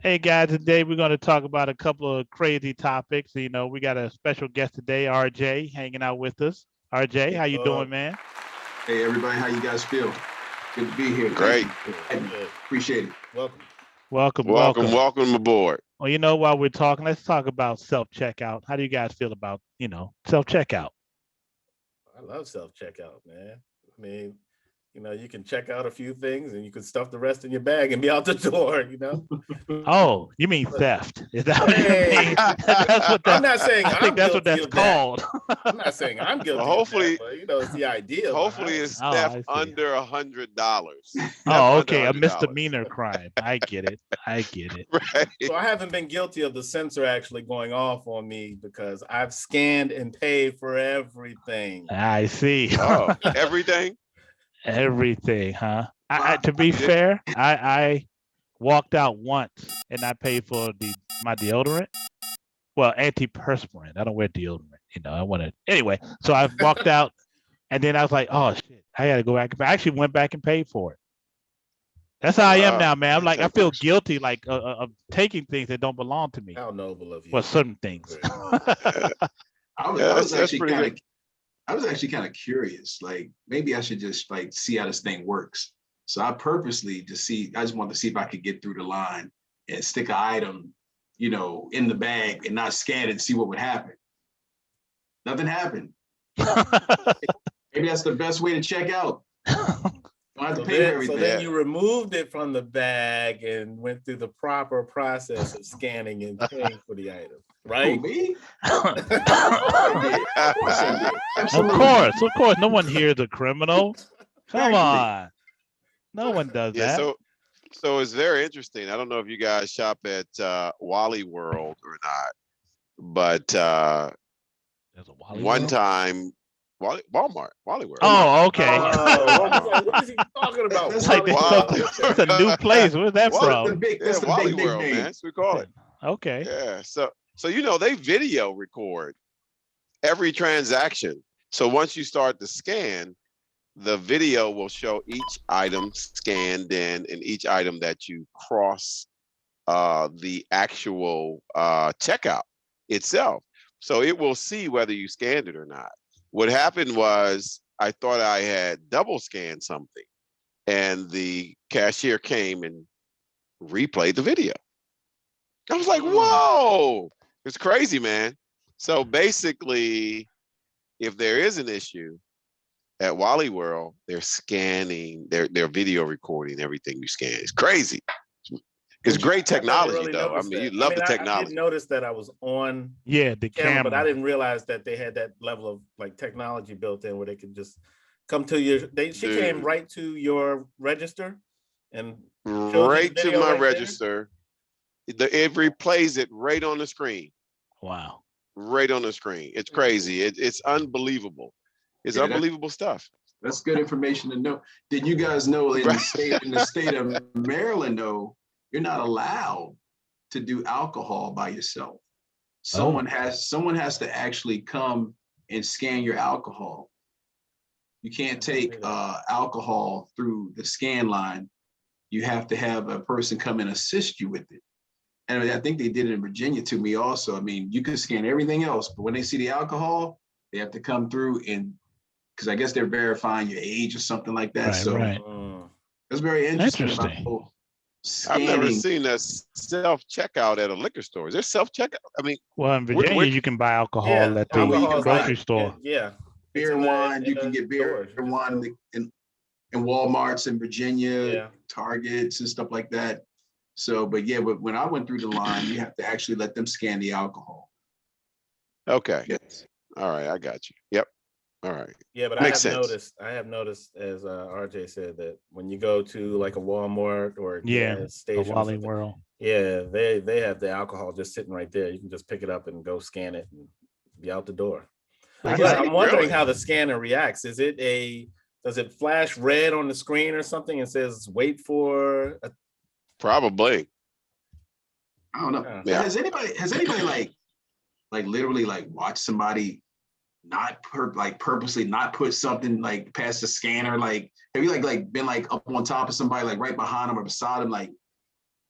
Hey guys, today we're going to talk about a couple of crazy topics. We got a special guest today, RJ, hanging out with us. RJ, how you doing, man? Hey everybody, how you guys feel? Good to be here. Thank Great. you. Appreciate it. Welcome. Welcome, Welcome, welcome. welcome aboard. Well, while we're talking, let's talk about self checkout. How do you guys feel about, self checkout? I love self checkout, man. I mean, you can check out a few things and you can stuff the rest in your bag and be out the door. Oh, you mean theft? Is that what you Hey, mean? That's what I'm that. not saying I think I'm that's what guilty that's of that. called. I'm not saying I'm guilty Well, hopefully, of that, but it's the idea. hopefully behind it. it's Oh, theft I see. under $100. Oh, Under okay, a $100. misdemeanor crime. I get it. I get it. Right. So I haven't been guilty of the sensor actually going off on me because I've scanned and paid for everything. I see. Oh, everything? Everything, huh? Wow. To be fair, I walked out once and I paid for my deodorant. Well, antiperspirant. I don't wear deodorant. I want to anyway. So I walked out and then I was like, oh shit, I got to go back. I actually went back and paid for it. That's how I am now, man. I'm like, I feel guilty, like of taking things that don't belong to me. How noble of you. Well, certain things. I was actually kind of curious. Like maybe I should just like see how this thing works. So I purposely I just wanted to see if I could get through the line and stick an item, in the bag and not scan it and see what would happen. Nothing happened. Maybe that's the best way to check out. Don't have to pay for everything. So then you removed it from the bag and went through the proper process of scanning and paying for the item, right? Who, me? Of course. No one here is a criminal. Come on. No one does Yeah, that. so it's very interesting. I don't know if you guys shop at Wally World or not, but There's a Wally one World? time, Walmart, Wally World. Oh, okay. What is he talking about? That's Like Wally. it's a new place. Where's that Wally. from? That's the Wally big World, name. man. That's what we call it. Okay. Yeah. So they video record every transaction. So once you start to scan, the video will show each item scanned in and each item that you cross the actual checkout itself. So it will see whether you scanned it or not. What happened was I thought I had double scanned something and the cashier came and replayed the video. I was like, whoa, it's crazy, man. So basically, if there is an issue at Wally World, they're scanning, they're video recording everything you scan. It's crazy. It's great technology, really though. I noticed mean, that. you love the I technology. did notice that I was on The camera, but I camera. didn't realize that they had that level of like technology built in where they could just come to your. She came Dude. right to your register and showed you Right the to video my right there? register. It replays it right on the screen. Wow. Right on the screen. It's crazy. It's unbelievable. It's Yeah, unbelievable stuff. That's good information to know. Did you guys know in the state of Maryland, though, you're not allowed to do alcohol by yourself. Someone has to actually come and scan your alcohol. You can't take alcohol through the scan line. You have to have a person come and assist you with it. And I think they did it in Virginia to me also. I mean, you can scan everything else, but when they see the alcohol, they have to come through and because I guess they're verifying your age or something like that. Right. That's very interesting. I've never seen a self-checkout at a liquor store. Is there self-checkout? I mean, well, in Virginia, you can buy alcohol at the alcohol grocery store. Yeah. Beer and wine, you can get beer and wine in Walmarts in Virginia, Targets and stuff like that. So, but when I went through the line, you have to actually let them scan the alcohol. Okay. Yes. All right, I got you. Yep. All right. Yeah, but Makes I sense. have noticed, as RJ said, that when you go to like a Walmart or a station, Wally World. Yeah, they have the alcohol just sitting right there. You can just pick it up and go scan it and be out the door. I'm wondering how the scanner reacts. Does it flash red on the screen or something and says wait for Probably. I don't know. Yeah. Has anybody like literally like watched somebody not purposely not put something like past the scanner? Like have you like been like up on top of somebody like right behind them or beside them? Like,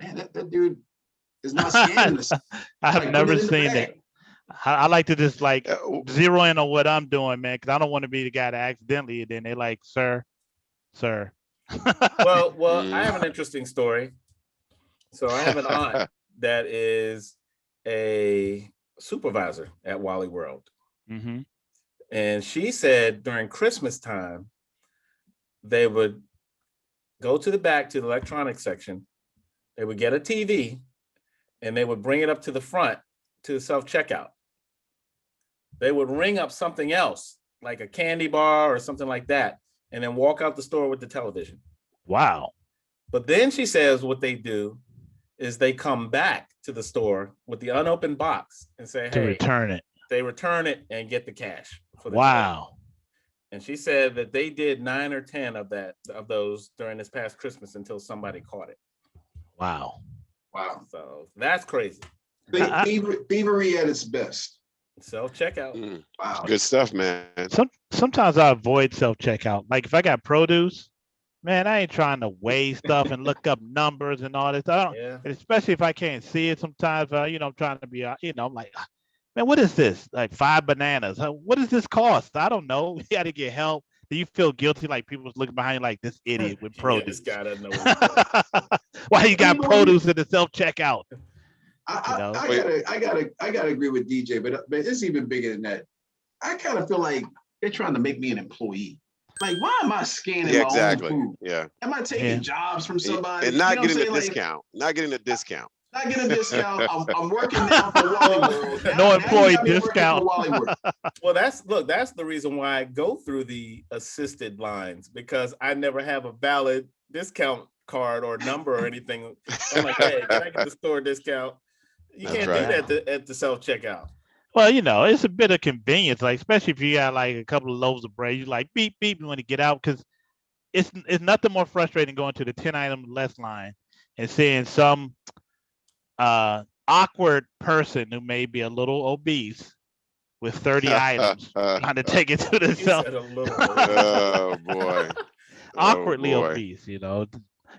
man, that dude It's not scanning the. I have like, never put it in the seen it. bag. I like to just like Uh, zero in on what I'm doing, man, because I don't want to be the guy that accidentally, and then they like, sir. Well, I Mm. have an interesting story. So I have an aunt that is a supervisor at Wally World. Mm-hmm. And she said during Christmas time, they would go to the back to the electronics section. They would get a TV and they would bring it up to the front to the self-checkout. They would ring up something else, like a candy bar or something like that, and then walk out the store with the television. Wow. But then she says what they do is they come back to the store with the unopened box and say, To hey, return it. they return it and get the cash for the Wow. television. And she said that they did 9 or 10 of those during this past Christmas until somebody caught it. Wow. Wow. So that's crazy. Thievery at its best. Self-checkout. Mm. Wow. Good stuff, man. Sometimes I avoid self-checkout. Like if I got produce, man, I ain't trying to weigh stuff and look up numbers and all this. I don't, Yeah. and especially if I can't see it sometimes, I'm trying to be, I'm like, man, what is this? Like 5 bananas. What does this cost? I don't know. You got to get help. Do you feel guilty like people's looking behind you like this idiot with produce? Yeah, this guy doesn't know. Why you got produce in the self-checkout? I gotta agree with DJ, but it's even bigger than that. I kind of feel like they're trying to make me an employee. Like, why am I scanning my Exactly. own food? Yeah. Am I taking jobs from somebody? And not getting the Like, discount. Not getting the discount. not getting a discount. I'm working now for Wally World. No employee discount. Wally World. Well, that's the reason why I go through the assisted lines, because I never have a valid discount card or number or anything. I'm like, hey, can I get the store discount? You That's can't right. do that at the self-checkout. Well, it's a bit of convenience, like especially if you got like a couple of loaves of bread, you like beep beep when you get out, because it's nothing more frustrating going to the 10 item less line and seeing some awkward person who may be a little obese with 30 items trying to take it to the He self. said a little. Oh boy. Awkwardly boy. obese,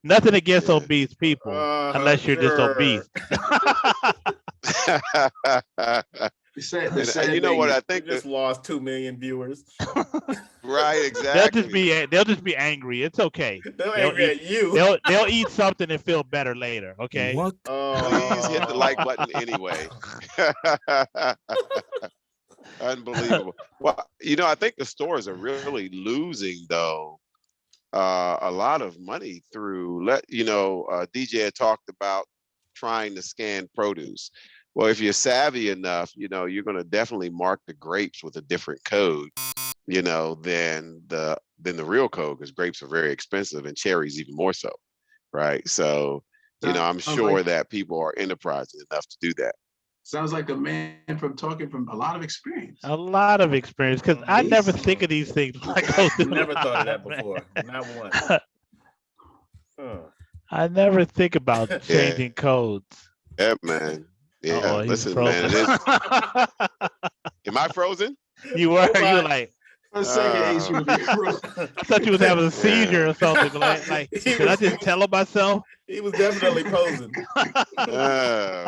Nothing against Yeah. obese people unless you're just sure. obese. The sad And you know thing what? is, I think We just lost 2 million viewers. right, exactly. They'll just be angry. It's okay. They're They'll angry at you. They'll eat something and feel better later. Okay. What? Please hit the like button anyway. Unbelievable. Well, I think the stores are really losing though a lot of money through DJ had talked about trying to scan produce. Well, if you're savvy enough, you're going to definitely mark the grapes with a different code, than the real code, because grapes are very expensive and cherries even more so, right? So, I'm sure that people are enterprising enough to do that. sounds like a man talking from a lot of experience. A lot of experience, because I never think of these things. I never thought of that before. Not once. I never think about changing codes. Yeah, man. Yeah, Oh, he's listen, frozen. man. Am I frozen? You were like, For a second, Ace, you was I thought you was having a seizure or something. Like did I just tell on myself? He was definitely posing. Oh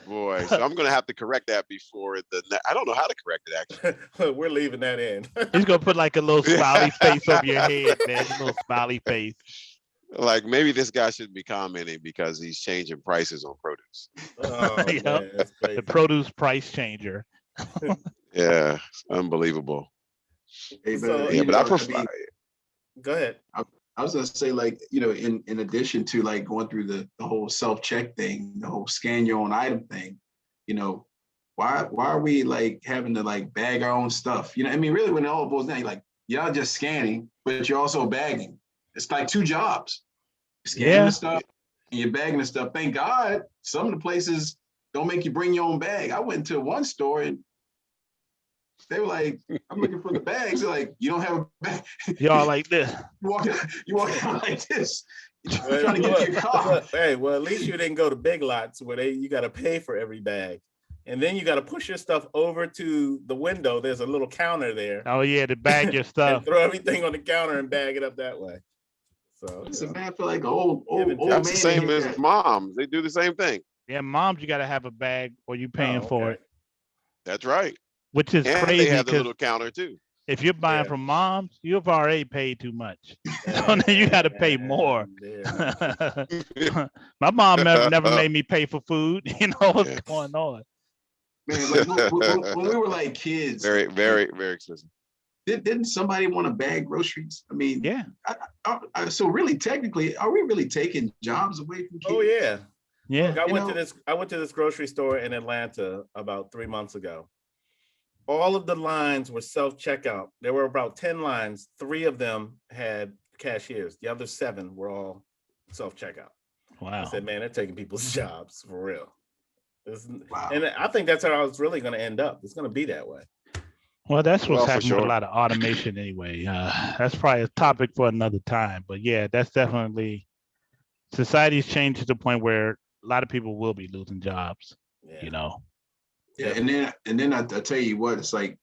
boy. So I'm gonna have to correct that before I don't know how to correct it actually. We're leaving that in. He's gonna put like a little smiley face over your head, man. A little smiley face. Like maybe this guy shouldn't be commenting because he's changing prices on produce. Oh, Yep. man, that's crazy. The produce price changer. Yeah, unbelievable. Hey, So- Yeah, but I prefer. Go ahead. I was gonna say, like, in addition to like going through the whole self-check thing, the whole scan your own item thing, why are we like having to like bag our own stuff? Really when it all boils down, you're not just scanning, but you're also bagging. It's like 2 jobs. You're scanning the stuff and you're bagging the stuff. Thank God some of the places don't make you bring your own bag. I went to one store and they were like, I'm looking for the bags. They're like, you don't have a bag. Y'all like this. You walk out like this. You're trying to get to your car. Hey, well, at least you didn't go to Big Lots where you got to pay for every bag. And then you got to push your stuff over to the window. There's a little counter there. Oh yeah, to bag your And stuff. throw everything on the counter and bag it up that way. So Listen, man, I feel like old That's man. That's the same hit as that. moms. They do the same thing. Yeah, moms, you got to have a bag or you paying for it, That's right. which is And crazy they have the because little counter too. if you're buying from moms, you've already paid too much. So then you got to pay more. My mom never made me pay for food. You know what's going on. Man, like when we were like kids, very, very, very expensive. Didn't somebody want to bag groceries? I mean, yeah. So really, technically, are we really taking jobs away from kids? Oh yeah. Yeah. Look, I went to this grocery store in Atlanta about 3 months ago. All of the lines were self-checkout. There were about 10 lines. 3 of them had cashiers. The other 7 were all self-checkout. Wow. I said, man, they're taking people's jobs for real. Wow. And I think that's how it's really going to end up. It's going to be that way. Well, that's what's happening with a lot of automation anyway. That's probably a topic for another time. But yeah, that's definitely, society's changed to the point where a lot of people will be losing jobs, you know. Yeah, and then I tell you what, it's like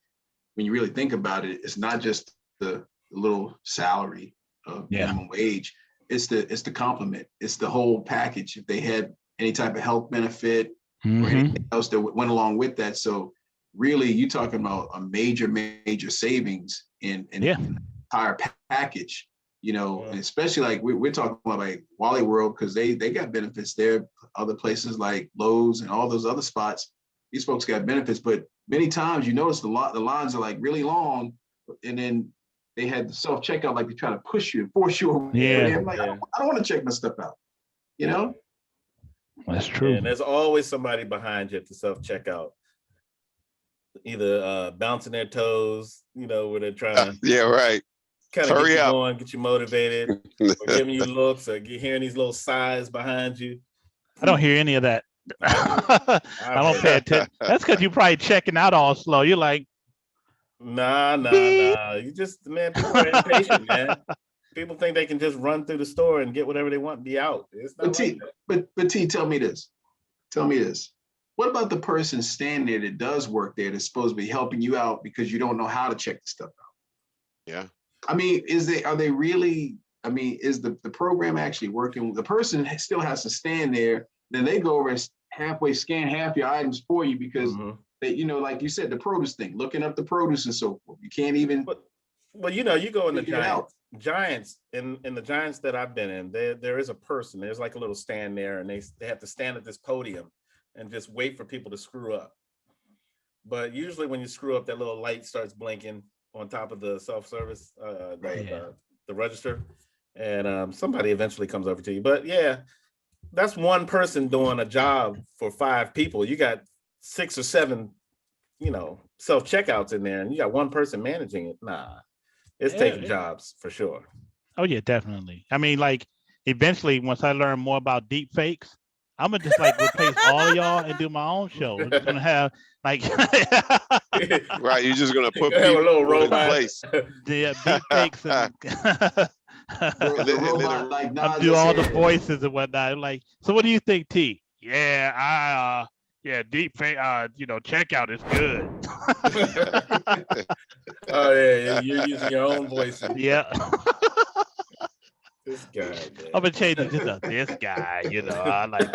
when you really think about it, it's not just the little salary of minimum wage. It's the compliment. It's the whole package. If they had any type of health benefit or anything else that went along with that. So really, you're talking about a major savings in the entire package. You know, and especially like we're talking about like Wally World because they got benefits there. Other places like Lowe's and all those other spots. These folks got benefits, but many times you notice the lines are like really long, and then they had the self-checkout like they try to push you and force you over. I'm like, I don't want to check my stuff out. You know? That's true. Yeah, and there's always somebody behind you at the self-checkout, either bouncing their toes, you know, where they're trying to kind of get you going, get you motivated, or giving you looks, or hearing these little sighs behind you. I don't hear any of that. I don't pay attention. That's because you're probably checking out all slow. You're like, nah. You just, man, people are impatient, man. People think they can just run through the store and get whatever they want and be out. It's not but T, tell me this. What about the person standing there that does work there that's supposed to be helping you out because you don't know how to check the stuff out? Yeah. I mean, is the program actually working? The person still has to stand there. Then they go over and halfway scan half your items for you because they, you know, like you said, the produce thing, looking up the produce and so forth. You can't even. Well, you know, you go in the Giants in the Giants that I've been in. There is a person. There's like a little stand there, and they have to stand at this podium and just wait for people to screw up. But usually, when you screw up, that little light starts blinking on top of the self-service, the register, and somebody eventually comes over to you. But yeah. That's one person doing a job for 5 people. You got 6 or 7, you know, self-checkouts in there, and you got one person managing it. Nah, it's taking jobs for sure. Oh yeah, definitely. I mean, like eventually, once I learn more about deep fakes, I'm gonna just like replace all of y'all and do my own show. We're just gonna have like right. You're just gonna put people a little robot in place. Deep fakes and. The robot, like I do all the voices and whatnot. Like, so what do you think, T? Yeah, deep fake. You know, checkout is good. Oh yeah, you're using your own voices. Yeah. This guy. Man. I'm gonna change it to this guy. You know, I like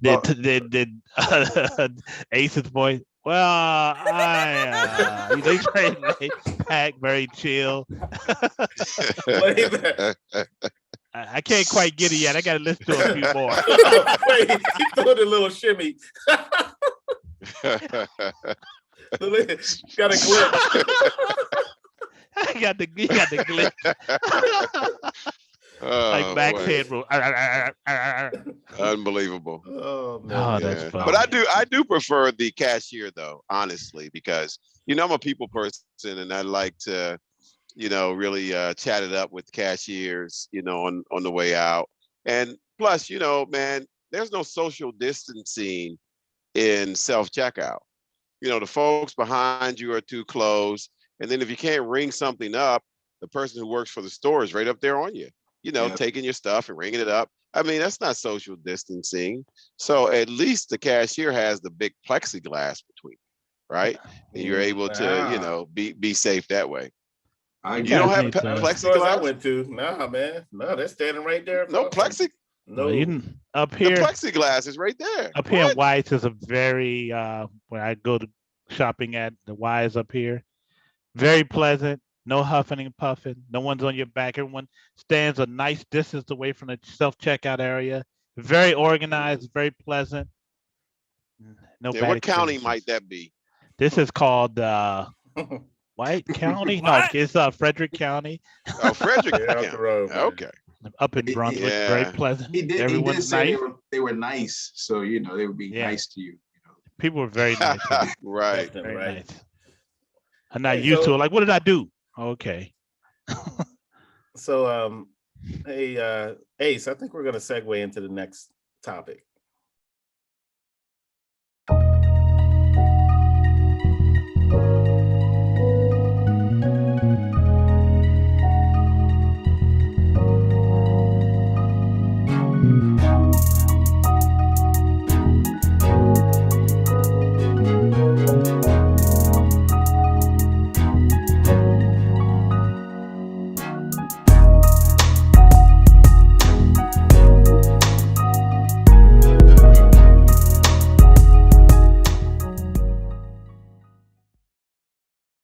the Ace's voice. Well, they trade pack very chill. I can't quite get it yet. I got to listen to a few more. Wait, keep doing a little shimmy. Got a glitch. I got the glitch. Like Max Headroom. Unbelievable. Oh man. That's funny. But I do prefer the cashier though, honestly, because you know I'm a people person and I like to, you know, really chat it up with cashiers, you know, on the way out. And plus, you know, man, there's no social distancing in self-checkout. You know, the folks behind you are too close. And then if you can't ring something up, the person who works for the store is right up there on you. You know, taking your stuff and ringing it up. I mean, that's not social distancing. So at least the cashier has the big plexiglass between, right? And you're able to, you know, be safe that way. You don't have plexiglass? I went to, nah, man. No, they're standing right there. No plexiglass. No, Well, you can, up The here, plexiglass is right there. up here in What? White's is a very where I go to shopping at the Y's up here. Very pleasant. No huffing and puffing. No one's on your back. Everyone stands a nice distance away from the self checkout area. Very organized. Very pleasant. No Yeah, bad what county experiences. might that be? This is called White County. No, What? it's Frederick County, Oh, Frederick Yeah, up the County. road, man. Okay. up in Brunswick. Very Yeah. pleasant. He did Everyone's say nice. they were nice, so they would be Yeah. nice to you. People were very nice. here. Right. Definitely, Very right. nice. I'm not Hey, used to so- it. Like, what did I do? Okay. So, hey, Ace, I think we're going to segue into the next topic.